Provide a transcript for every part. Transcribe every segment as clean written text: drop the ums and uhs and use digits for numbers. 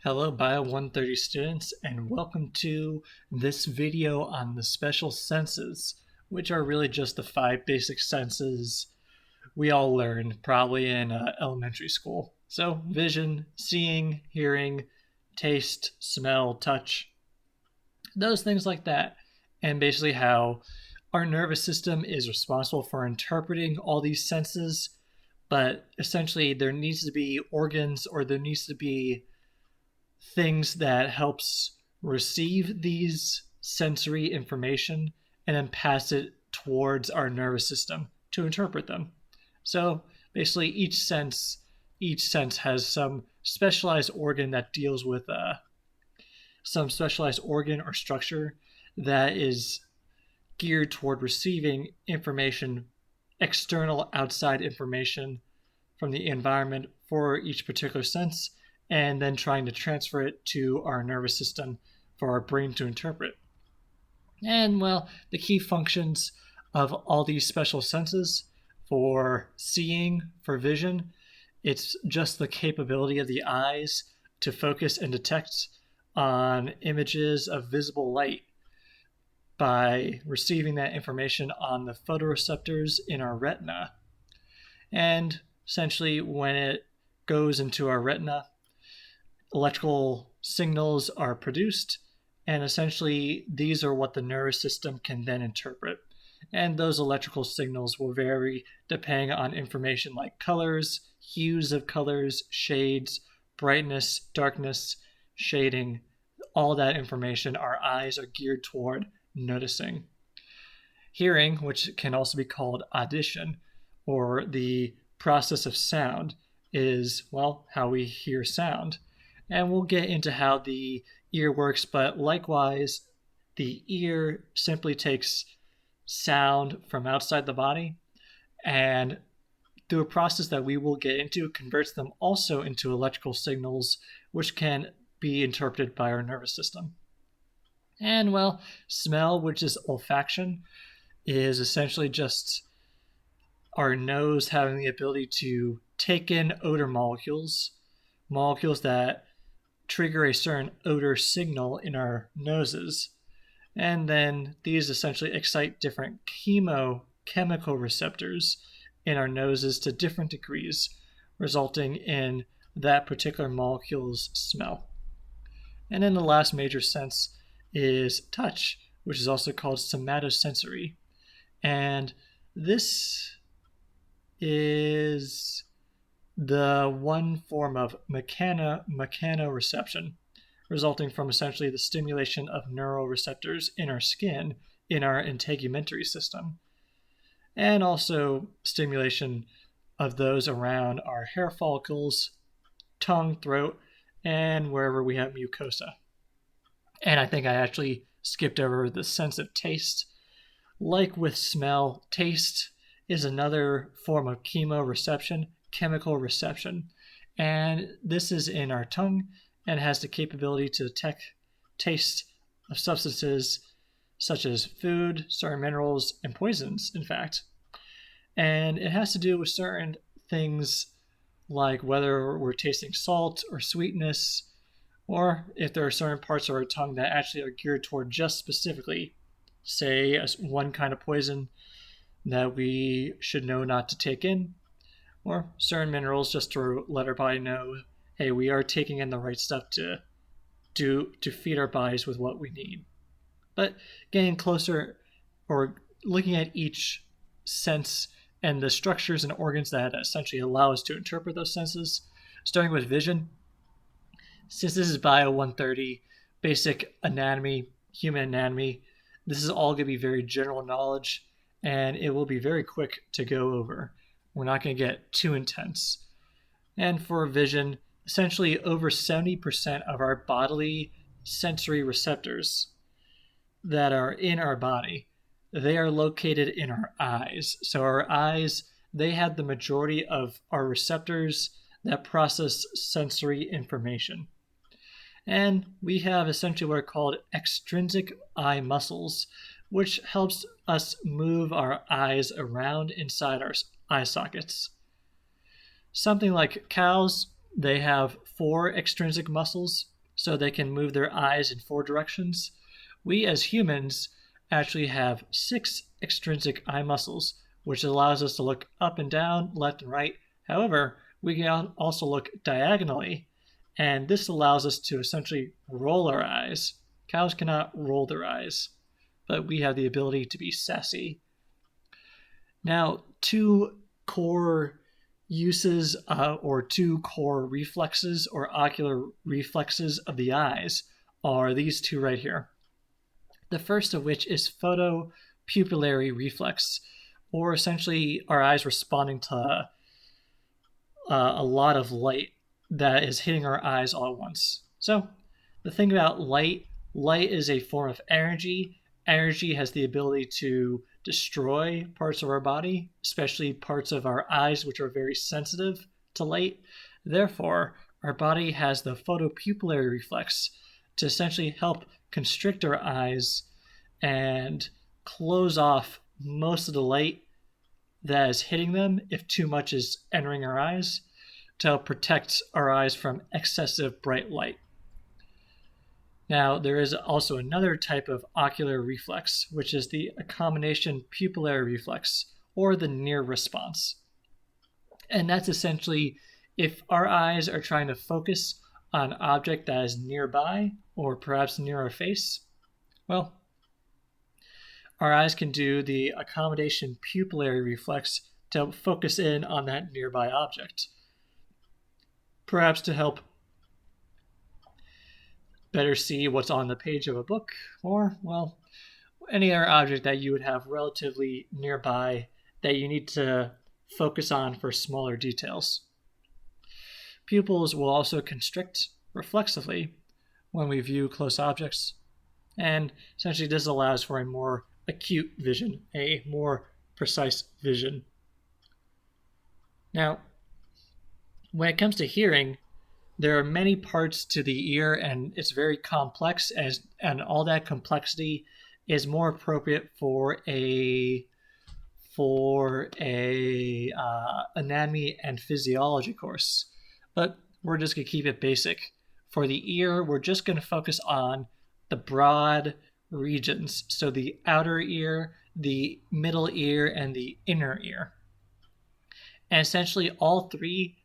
Hello Bio 130 students, and welcome to this video on the special senses, which are really just the 5 basic senses we all learned probably in elementary school. So vision, seeing, hearing, taste, smell, touch, those things like that. And basically how our nervous system is responsible for interpreting all these senses, but essentially there needs to be organs, or there needs to be things that helps receive these sensory information and then pass it towards our nervous system to interpret them. So basically each sense has some specialized organ that deals with some specialized organ or structure that is geared toward receiving information, external outside information from the environment for each particular sense, and then trying to transfer it to our nervous system for our brain to interpret. And well, the key functions of all these special senses: for seeing, for vision, it's just the capability of the eyes to focus and detect on images of visible light by receiving that information on the photoreceptors in our retina. And essentially, when it goes into our retina, electrical signals are produced, and essentially these are what the nervous system can then interpret. And those electrical signals will vary depending on information like colors, hues of colors, shades, brightness, darkness, shading. All that information our eyes are geared toward noticing. Hearing, which can also be called audition, or the process of sound, is, well, how we hear sound. And we'll get into how the ear works, but likewise, the ear simply takes sound from outside the body and, through a process that we will get into, converts them also into electrical signals, which can be interpreted by our nervous system. And well, smell, which is olfaction, is essentially just our nose having the ability to take in odor molecules that trigger a certain odor signal in our noses. And then these essentially excite different chemical receptors in our noses to different degrees, resulting in that particular molecule's smell. And then the last major sense is touch, which is also called somatosensory. And this is the one form of mechanoreception, resulting from essentially the stimulation of neuroreceptors in our skin, in our integumentary system, and also stimulation of those around our hair follicles, tongue, throat, and wherever we have mucosa. And I think I actually skipped over the sense of taste. Like with smell, taste is another form of chemical reception, and this is in our tongue and has the capability to detect taste of substances such as food, certain minerals, and poisons, in fact. And it has to do with certain things like whether we're tasting salt or sweetness, or if there are certain parts of our tongue that actually are geared toward just specifically, say, one kind of poison that we should know not to take in, or certain minerals just to let our body know, hey, we are taking in the right stuff to feed our bodies with what we need. But getting closer, or looking at each sense and the structures and organs that essentially allow us to interpret those senses, starting with vision. Since this is Bio 130, basic anatomy, human anatomy, this is all going to be very general knowledge, and it will be very quick to go over. We're not going to get too intense. And for vision, essentially over 70% of our bodily sensory receptors that are in our body, they are located in our eyes. So our eyes, they have the majority of our receptors that process sensory information. And we have essentially what are called extrinsic eye muscles, which helps us move our eyes around inside our eye sockets. Something like cows, they have 4 extrinsic muscles, so they can move their eyes in 4 directions. We as humans actually have 6 extrinsic eye muscles, which allows us to look up and down, left and right. However, we can also look diagonally, and this allows us to essentially roll our eyes. Cows cannot roll their eyes, but we have the ability to be sassy. Now, 2 core uses or 2 core reflexes or ocular reflexes of the eyes are these 2 right here. The first of which is photopupillary reflex, or essentially our eyes responding to a lot of light that is hitting our eyes all at once. So the thing about light is a form of energy. Energy has the ability to destroy parts of our body, especially parts of our eyes, which are very sensitive to light. Therefore, our body has the photopupillary reflex to essentially help constrict our eyes and close off most of the light that is hitting them if too much is entering our eyes, to help protect our eyes from excessive bright light. Now, there is also another type of ocular reflex, which is the accommodation pupillary reflex, or the near response. And that's essentially if our eyes are trying to focus on an object that is nearby, or perhaps near our face, well, our eyes can do the accommodation pupillary reflex to focus in on that nearby object, perhaps to help better see what's on the page of a book, or, well, any other object that you would have relatively nearby that you need to focus on for smaller details. Pupils will also constrict reflexively when we view close objects, and essentially this allows for a more acute vision, a more precise vision. Now, when it comes to hearing, there are many parts to the ear, and it's very complex, and all that complexity is more appropriate for a anatomy and physiology course. But we're just going to keep it basic. For the ear, we're just going to focus on the broad regions, so the outer ear, the middle ear, and the inner ear. And essentially all 3,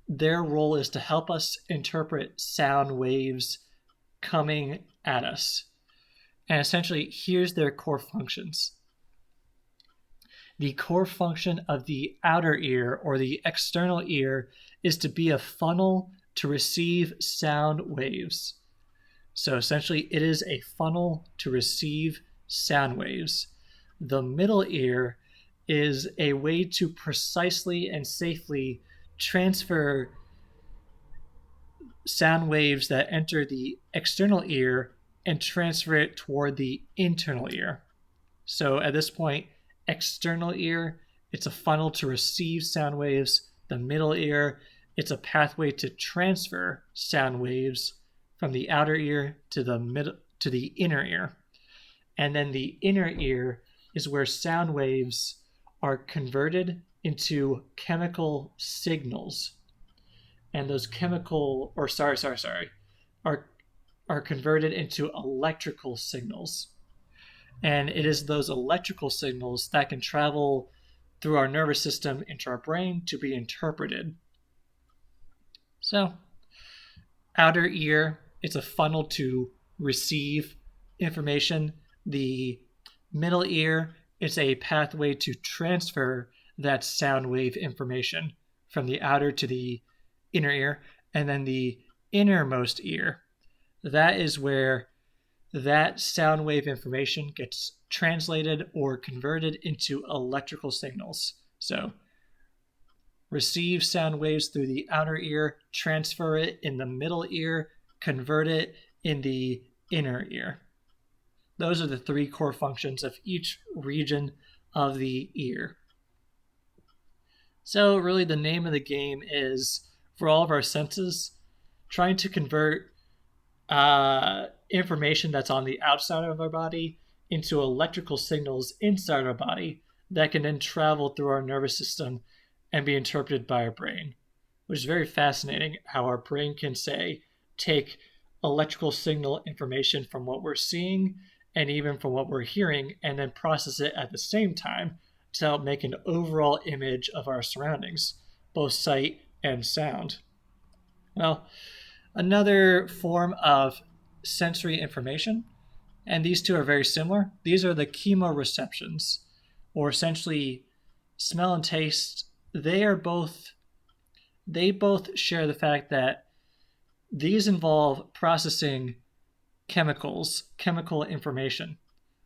their role is to help us interpret sound waves coming at us. And essentially, here's their core functions. The core function of the outer ear, or the external ear, is to be a funnel to receive sound waves. So essentially, it is a funnel to receive sound waves. The middle ear is a way to precisely and safely transfer sound waves that enter the external ear and transfer it toward the internal ear. So at this point, external ear, it's a funnel to receive sound waves. The middle ear, it's a pathway to transfer sound waves from the outer ear to the inner ear. And then the inner ear is where sound waves are converted into chemical signals. And those are converted into electrical signals. And it is those electrical signals that can travel through our nervous system into our brain to be interpreted. So, outer ear, it's a funnel to receive information. The middle ear, it's a pathway to transfer that sound wave information from the outer to the inner ear. And then the innermost ear, that is where that sound wave information gets translated or converted into electrical signals. So receive sound waves through the outer ear, transfer it in the middle ear, convert it in the inner ear. Those are the 3 core functions of each region of the ear. So really the name of the game is, for all of our senses, trying to convert information that's on the outside of our body into electrical signals inside our body that can then travel through our nervous system and be interpreted by our brain. which is very fascinating how our brain can say, take electrical signal information from what we're seeing and even from what we're hearing, and then process it at the same time to help make an overall image of our surroundings, both sight and sound. Well, another form of sensory information, and these two are very similar. These are the chemoreceptions, or essentially smell and taste. They both share the fact that these involve processing chemical information,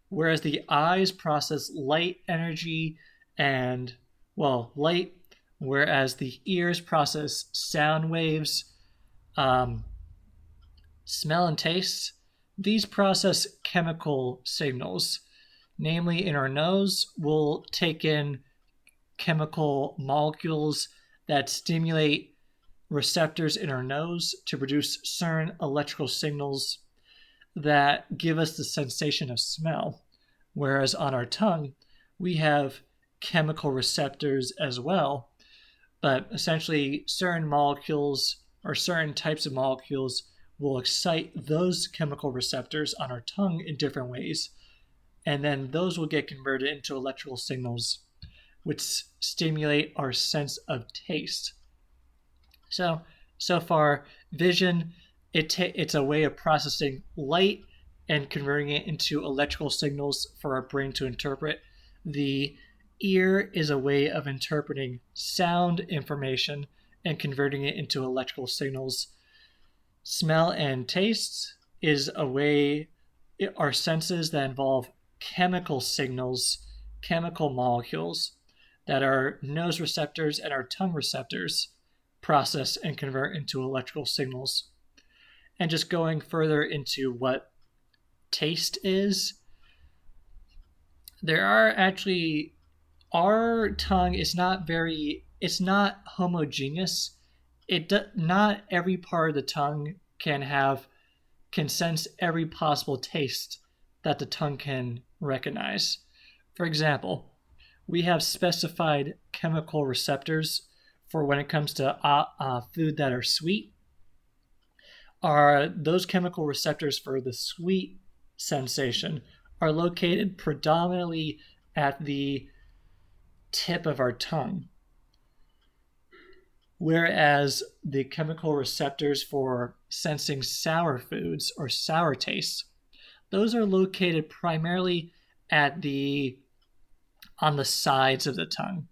whereas the eyes process light energy and, light, whereas the ears process sound waves. Smell and taste, these process chemical signals. Namely, in our nose, we'll take in chemical molecules that stimulate receptors in our nose to produce certain electrical signals that give us the sensation of smell. Whereas on our tongue, we have chemical receptors as well, but essentially certain molecules or certain types of molecules will excite those chemical receptors on our tongue in different ways, and then those will get converted into electrical signals which stimulate our sense of taste. So far, vision, it's a way of processing light and converting it into electrical signals for our brain to interpret. The ear is a way of interpreting sound information and converting it into electrical signals. Smell and taste is a way, our senses that involve chemical signals, chemical molecules that our nose receptors and our tongue receptors process and convert into electrical signals. And just going further into what taste is, our tongue is it's not homogeneous. Not every part of the tongue can sense every possible taste that the tongue can recognize. For example, we have specified chemical receptors for when it comes to food that are sweet. Those chemical receptors for the sweet sensation are located predominantly at the tip of our tongue, whereas the chemical receptors for sensing sour foods or sour tastes, those are located primarily on the sides of the tongue.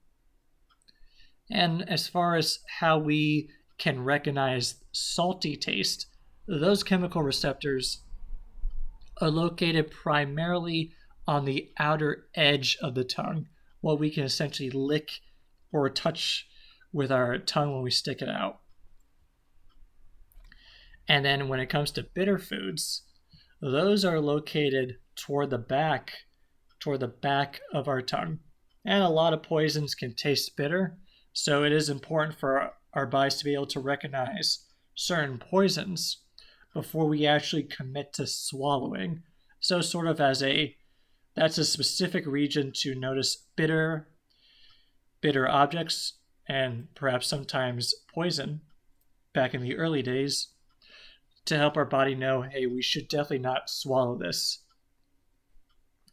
And as far as how we can recognize salty taste, those chemical receptors are located primarily on the outer edge of the tongue, what we can essentially lick or touch with our tongue when we stick it out. And then when it comes to bitter foods, those are located toward the back of our tongue. And a lot of poisons can taste bitter, so it is important for our bodies to be able to recognize certain poisons before we actually commit to swallowing. So sort of that's a specific region to notice bitter objects and perhaps sometimes poison back in the early days to help our body know, hey, we should definitely not swallow this.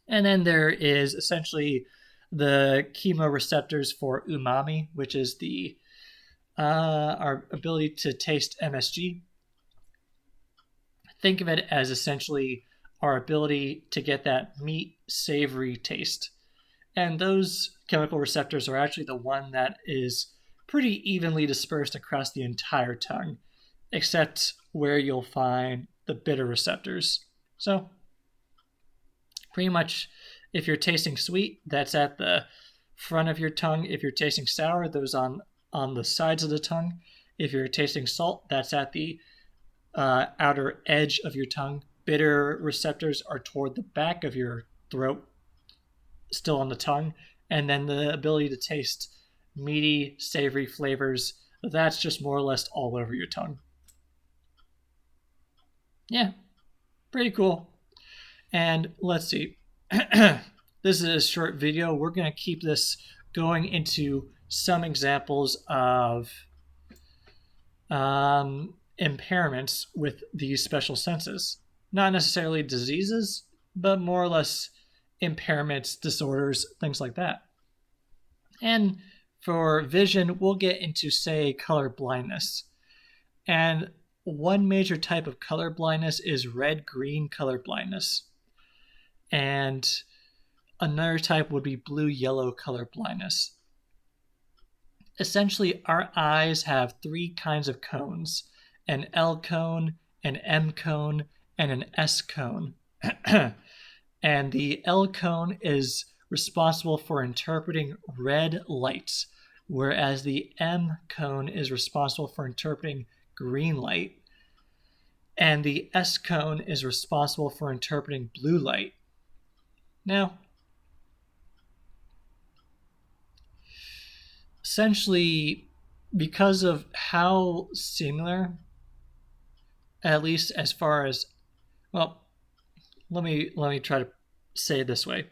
And then there is essentially the chemoreceptors for umami, which is our ability to taste MSG. Think of it as essentially our ability to get that meat savory taste. And those chemical receptors are actually the one that is pretty evenly dispersed across the entire tongue, except where you'll find the bitter receptors. So pretty much if you're tasting sweet, that's at the front of your tongue. If you're tasting sour, those on the sides of the tongue. If you're tasting salt, that's at the outer edge of your tongue. Bitter receptors are toward the back of your throat, still on the tongue. And then the ability to taste meaty, savory flavors, that's just more or less all over your tongue. Yeah, pretty cool. And let's see. This is a short video. We're going to keep this going into some examples of impairments with these special senses. Not necessarily diseases, but more or less impairments, disorders, things like that. And for vision, we'll get into, say, color blindness. And one major type of color blindness is red-green color blindness. And another type would be blue-yellow color blindness. Essentially, our eyes have three kinds of cones: an L cone, an M cone, and an S cone. And the L cone is responsible for interpreting red light, whereas the M cone is responsible for interpreting green light, and the S cone is responsible for interpreting blue light. Now, essentially, because of how similar, at least as far as, well, let me try to say it this way.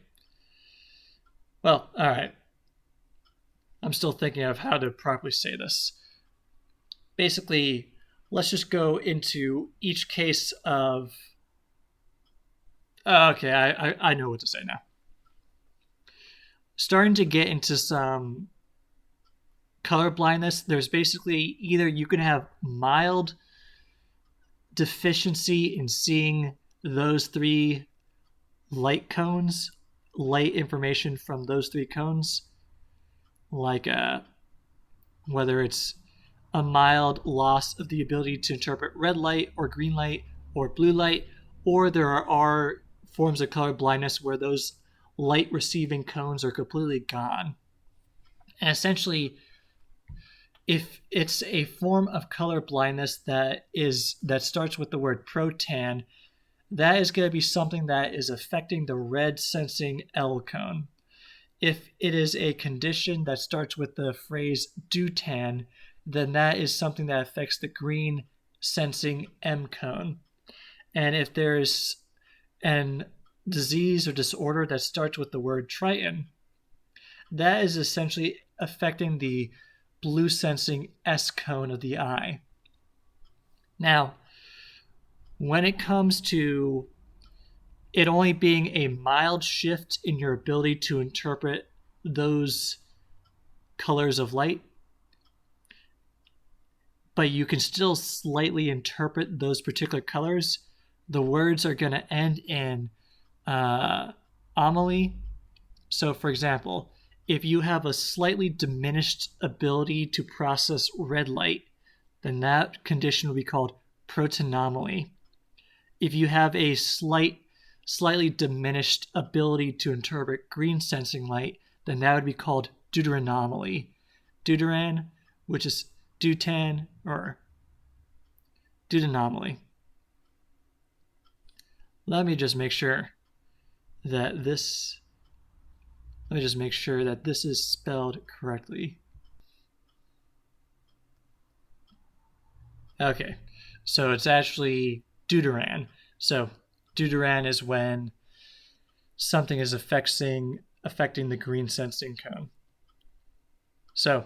Well, all right. I'm still thinking of how to properly say this. Basically, let's just go into each case of. Okay, I know what to say now. Starting to get into some color blindness, there's basically either you can have mild deficiency in seeing those three light cones, light information from those three cones, like whether it's a mild loss of the ability to interpret red light or green light or blue light, or there are forms of color blindness where those light receiving cones are completely gone. And essentially, if it's a form of color blindness that starts with the word protan, that is going to be something that is affecting the red sensing L cone. If it is a condition that starts with the phrase deutan, then that is something that affects the green sensing M cone. And if there's an disease or disorder that starts with the word triton, that is essentially affecting the blue sensing S cone of the eye. Now, when it comes to it only being a mild shift in your ability to interpret those colors of light, but you can still slightly interpret those particular colors, the words are going to end in homily. So, for example, if you have a slightly diminished ability to process red light, then that condition will be called protanomaly. If you have a slightly diminished ability to interpret green sensing light, then that would be called deuteranomaly. Deuteran, which is deutan, or deutanomaly. Let me just make sure that this is spelled correctly. Okay, so it's actually deuteran. So deuteran is when something is affecting the green sensing cone. So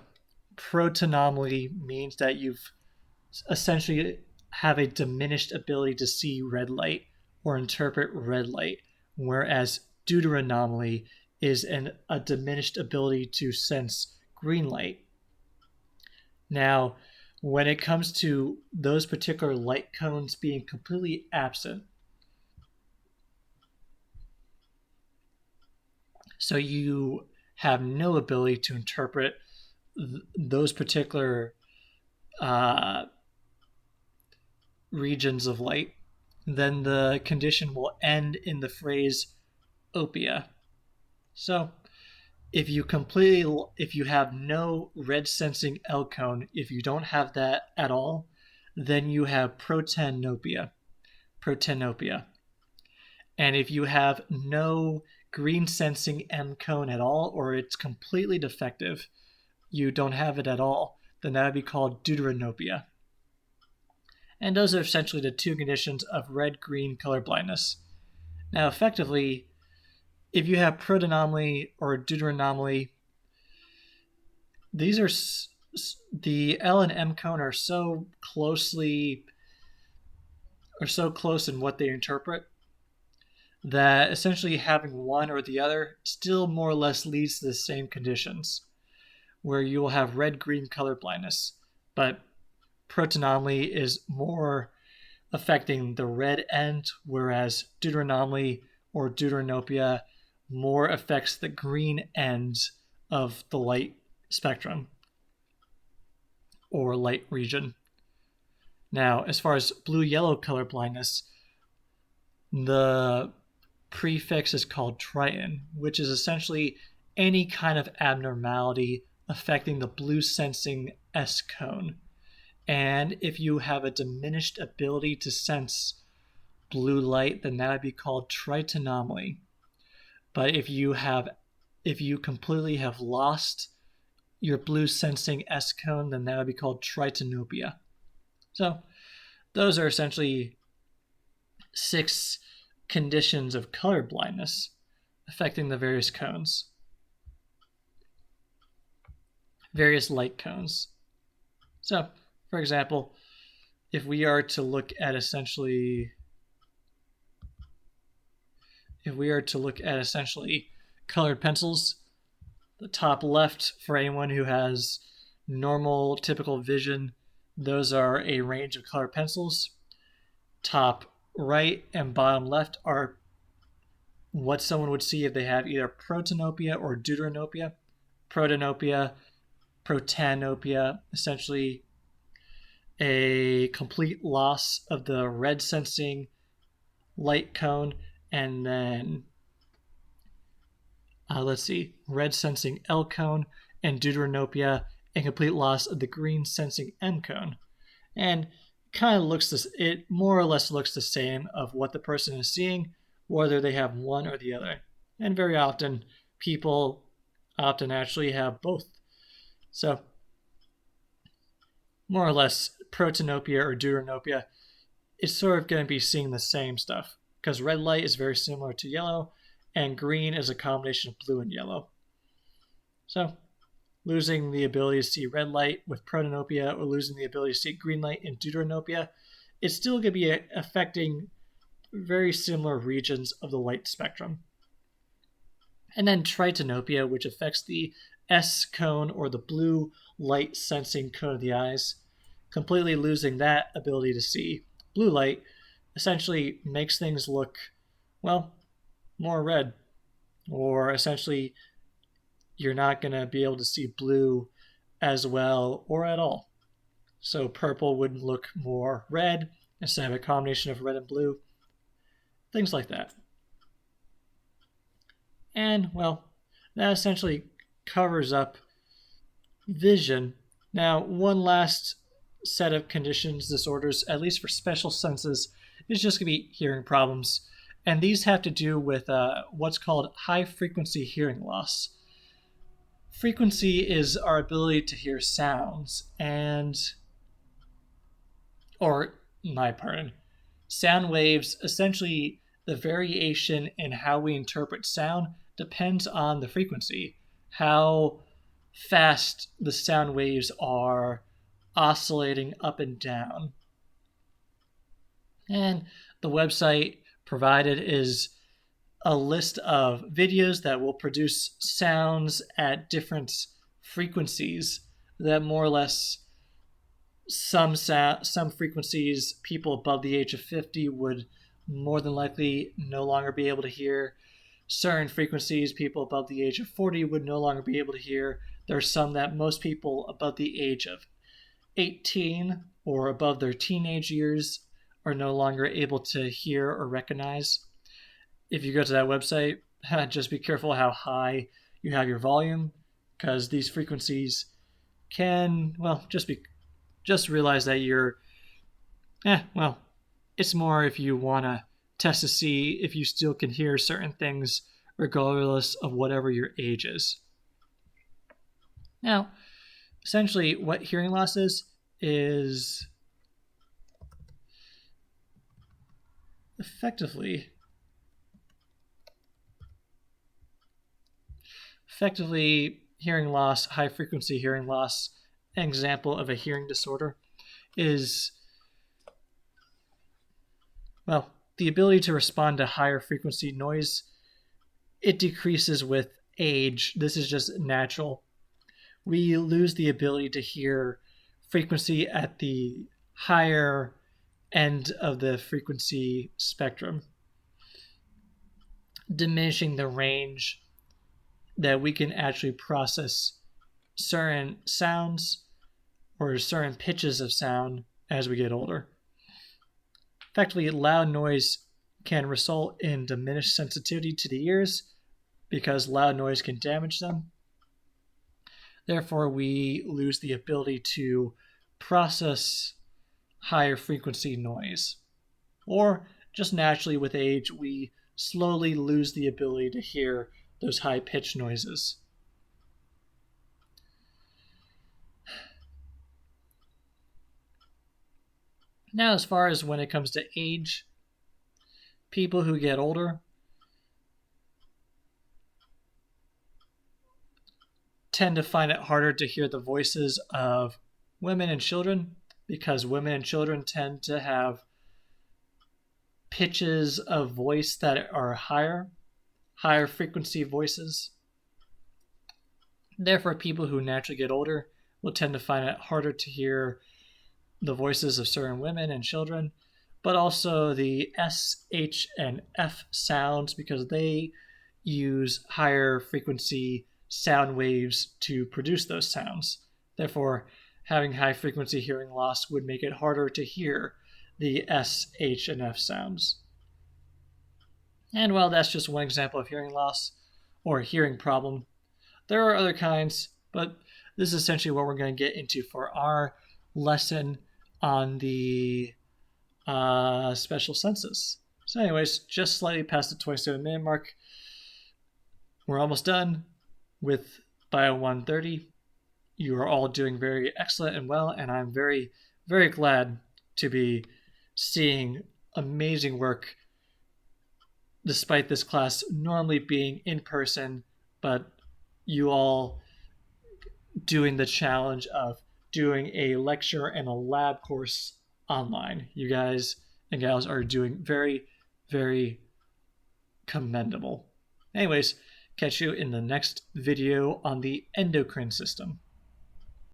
protanomaly means that you've essentially have a diminished ability to see red light or interpret red light, whereas deuteranomaly is a diminished ability to sense green light. Now, when it comes to those particular light cones being completely absent, so you have no ability to interpret those particular regions of light, then the condition will end in the phrase opia. So if you have no red sensing L cone, if you don't have that at all, then you have protanopia. And if you have no green sensing M cone at all, or it's completely defective, you don't have it at all, then that would be called deuteranopia. And those are essentially the two conditions of red-green color blindness. Now, effectively, if you have protanomaly or deuteranomaly, these are the L and M cone are so close in what they interpret that essentially having one or the other still more or less leads to the same conditions, where you will have red-green color blindness, but protonomy is more affecting the red end, whereas deuteranomy or deuteranopia more affects the green end of the light spectrum or light region. Now, as far as blue-yellow color blindness, the prefix is called triton, which is essentially any kind of abnormality affecting the blue sensing S cone. And if you have a diminished ability to sense blue light, then that would be called tritonomy. But if you completely have lost your blue sensing S cone, then that would be called tritonopia. So those are essentially 6 conditions of color blindness affecting the various cones, various light cones. So, for example, if we are to look at essentially colored pencils, the top left, for anyone who has normal typical vision, those are a range of colored pencils. Top right and bottom left are what someone would see if they have either protanopia or deuteranopia. Protanopia, protanopia, essentially a complete loss of the red sensing light cone, and then red sensing L cone, and deuteranopia, a complete loss of the green sensing M cone. And it more or less looks the same of what the person is seeing, whether they have one or the other. And very often, people actually have both. So, more or less, protanopia or deuteranopia, it's sort of going to be seeing the same stuff, because red light is very similar to yellow, and green is a combination of blue and yellow. So, losing the ability to see red light with protanopia or losing the ability to see green light in deuteranopia, it's still going to be affecting very similar regions of the light spectrum. And then tritonopia, which affects the S cone or the blue light sensing cone of the eyes, completely losing that ability to see blue light essentially makes things look, well, more red, or essentially you're not going to be able to see blue as well or at all. So purple would look more red instead of a combination of red and blue, things like that. And, well, that essentially covers up vision. Now, one last set of conditions, disorders, at least for special senses, is just going to be hearing problems. And these have to do with what's called high-frequency hearing loss. Frequency is our ability to hear sounds, sound waves. Essentially, the variation in how we interpret sound depends on the frequency, how fast the sound waves are oscillating up and down. And the website provided is a list of videos that will produce sounds at different frequencies that more or less some frequencies people above the age of 50 would more than likely no longer be able to hear. Certain frequencies people above the age of 40 would no longer be able to hear. There are some that most people above the age of 18 or above their teenage years are no longer able to hear or recognize. If you go to that website, just be careful how high you have your volume, because these frequencies can, well, just realize that you're, it's more if you want to test to see if you still can hear certain things regardless of whatever your age is. Now, essentially what hearing loss is effectively hearing loss, high frequency hearing loss, an example of a hearing disorder is, well, the ability to respond to higher frequency noise. It decreases with age. This is just natural. We lose the ability to hear frequency at the higher end of the frequency spectrum, diminishing the range that we can actually process certain sounds or certain pitches of sound as we get older. Effectively, loud noise can result in diminished sensitivity to the ears because loud noise can damage them. Therefore, we lose the ability to process higher frequency noise. Or just naturally with age, we slowly lose the ability to hear those high-pitched noises. Now, as far as when it comes to age, people who get older tend to find it harder to hear the voices of women and children because women and children tend to have pitches of voice that are higher frequency voices. Therefore, people who naturally get older will tend to find it harder to hear the voices of certain women and children, but also the S, H, and F sounds because they use higher frequency sound waves to produce those sounds. Therefore, having high frequency hearing loss would make it harder to hear the S, H, and F sounds. And while that's just one example of hearing loss or hearing problem, there are other kinds, but this is essentially what we're going to get into for our lesson on the special senses. So anyways, just slightly past the 27-minute mark. We're almost done with Bio 130. You are all doing very excellent and well, and I'm very, very glad to be seeing amazing work despite this class normally being in person, but you all doing the challenge of doing a lecture and a lab course online. You guys and gals are doing very, very commendable. Anyways, catch you in the next video on the endocrine system.